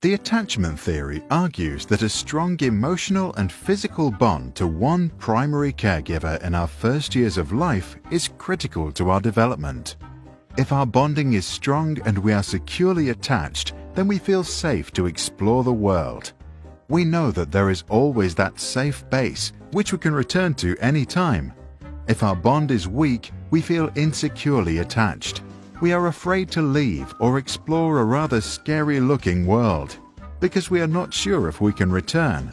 The attachment theory argues that a strong emotional and physical bond to one primary caregiver in our first years of life is critical to our development. If our bonding is strong and we are securely attached, then we feel safe to explore the world. We know that there is always that safe base which we can return to any time. If our bond is weak, we feel insecurely attached. We are afraid to leave or explore a rather scary-looking world because we are not sure if we can return.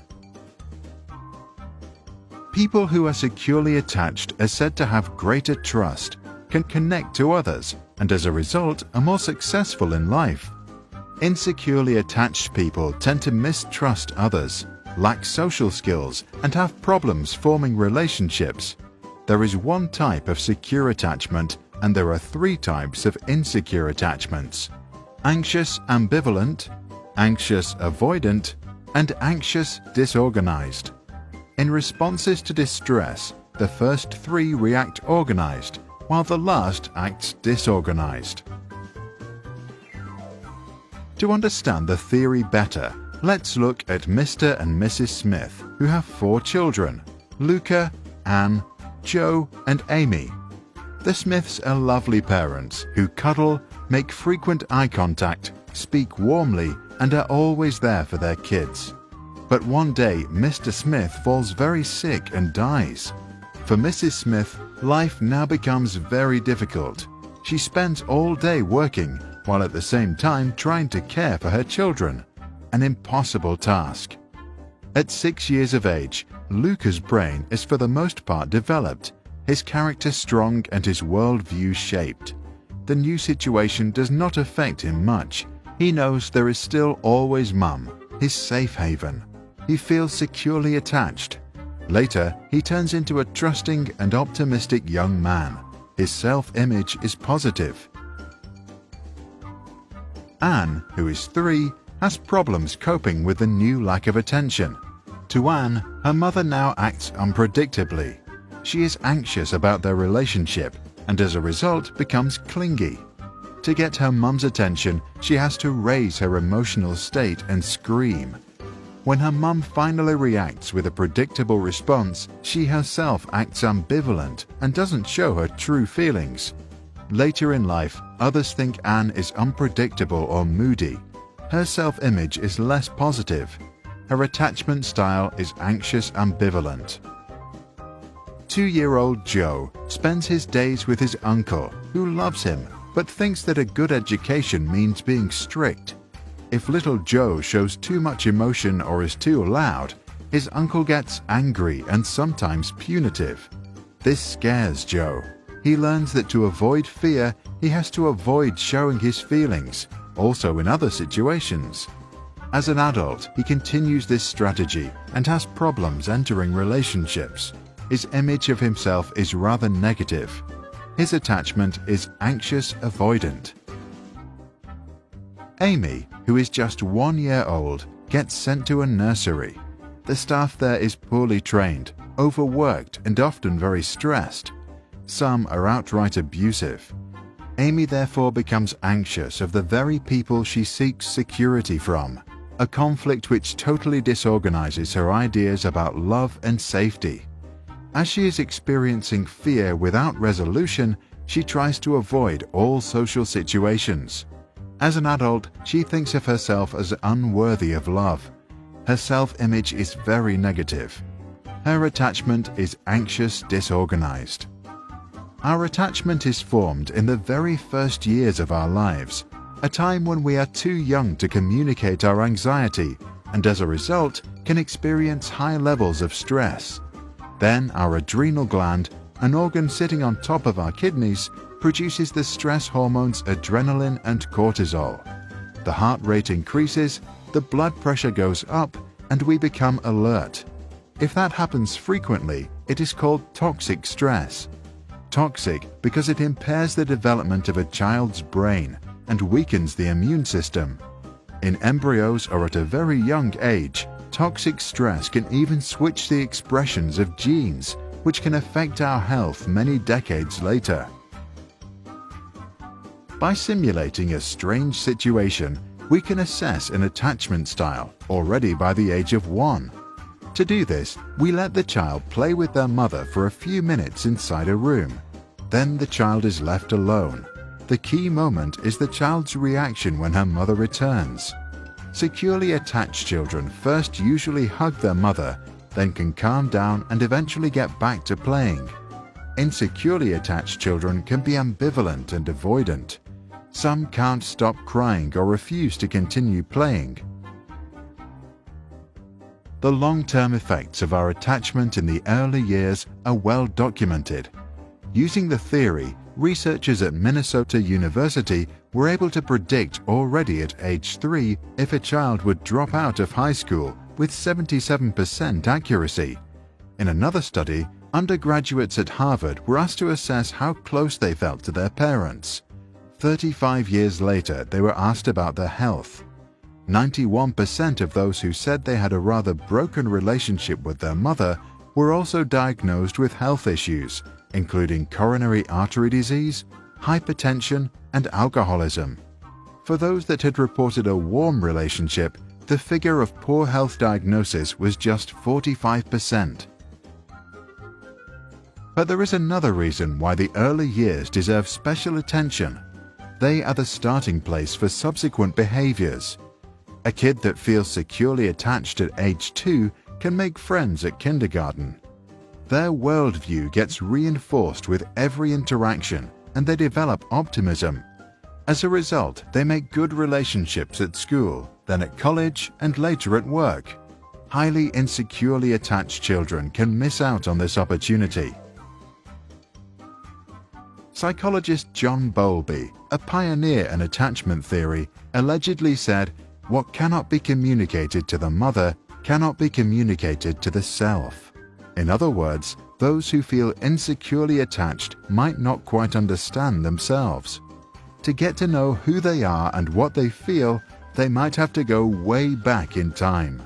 People who are securely attached are said to have greater trust, can connect to others, and as a result are more successful in life. Insecurely attached people tend to mistrust others, lack social skills, and have problems forming relationships. There is one type of secure attachment, and there are three types of insecure attachments: anxious ambivalent, anxious avoidant, and anxious disorganized. In responses to distress, the first three react organized, while the last acts disorganized. To understand the theory better, let's look at Mr. and Mrs. Smith, who have 4 children: Luca, Anne, Joe, and Amy. The Smiths are lovely parents who cuddle, make frequent eye contact, speak warmly, and are always there for their kids. But one day, Mr. Smith falls very sick and dies. For Mrs. Smith, life now becomes very difficult. She spends all day working, while at the same time trying to care for her children. An impossible task. At 6 years of age, Luca's brain is for the most part developed, his character strong and his worldview shaped. The new situation does not affect him much. He knows there is still always Mum, his safe haven. He feels securely attached. Later, he turns into a trusting and optimistic young man. His self-image is positive. Anne, who is 3, has problems coping with the new lack of attention. To Anne, her mother now acts unpredictably. She is anxious about their relationship and as a result becomes clingy. To get her mum's attention, she has to raise her emotional state and scream. When her mum finally reacts with a predictable response, she herself acts ambivalent and doesn't show her true feelings. Later in life, others think Anne is unpredictable or moody. Her self-image is less positive. Her attachment style is anxious ambivalent. 2-year-old Joe spends his days with his uncle, who loves him, but thinks that a good education means being strict. If little Joe shows too much emotion or is too loud, his uncle gets angry and sometimes punitive. This scares Joe. He learns that to avoid fear, he has to avoid showing his feelings, also in other situations. As an adult, he continues this strategy and has problems entering relationships. His image of himself is rather negative. His attachment is anxious avoidant. Amy, who is just 1 year old, gets sent to a nursery. The staff there is poorly trained, overworked, and often very stressed. Some are outright abusive. Amy therefore becomes anxious of the very people she seeks security from, a conflict which totally disorganizes her ideas about love and safety. As she is experiencing fear without resolution, she tries to avoid all social situations. As an adult, she thinks of herself as unworthy of love. Her self-image is very negative. Her attachment is anxious disorganized. Our attachment is formed in the very first years of our lives, a time when we are too young to communicate our anxiety and as a result can experience high levels of stress. Then our adrenal gland, an organ sitting on top of our kidneys, produces the stress hormones adrenaline and cortisol. The heart rate increases, the blood pressure goes up, and we become alert. If that happens frequently, it is called toxic stress. Toxic because it impairs the development of a child's brain and weakens the immune system. In embryos or at a very young age, toxic stress can even switch the expressions of genes, which can affect our health many decades later. By simulating a strange situation, we can assess an attachment style already by the age of 1. To do this, we let the child play with their mother for a few minutes inside a room. Then the child is left alone. The key moment is the child's reaction when her mother returns. Securely attached children first usually hug their mother, then can calm down and eventually get back to playing. Insecurely attached children can be ambivalent and avoidant. Some can't stop crying or refuse to continue playing. The long-term effects of our attachment in the early years are well documented. Using the theory, researchers at Minnesota University were able to predict already at age 3 if a child would drop out of high school with 77% accuracy. In another study, undergraduates at Harvard were asked to assess how close they felt to their parents. 35 years later, they were asked about their health. 91% of those who said they had a rather broken relationship with their mother were also diagnosed with health issues, including coronary artery disease, hypertension, and alcoholism. For those that had reported a warm relationship, the figure of poor health diagnosis was just 45%. But there is another reason why the early years deserve special attention. They are the starting place for subsequent behaviors. A kid that feels securely attached at age 2 can make friends at kindergarten. Their worldview gets reinforced with every interaction, and they develop optimism. As a result, they make good relationships at school, then at college, and later at work. Highly insecurely attached children can miss out on this opportunity. Psychologist John Bowlby, a pioneer in attachment theory, allegedly said, "What cannot be communicated to the mother cannot be communicated to the self." In other words, those who feel insecurely attached might not quite understand themselves. To get to know who they are and what they feel, they might have to go way back in time.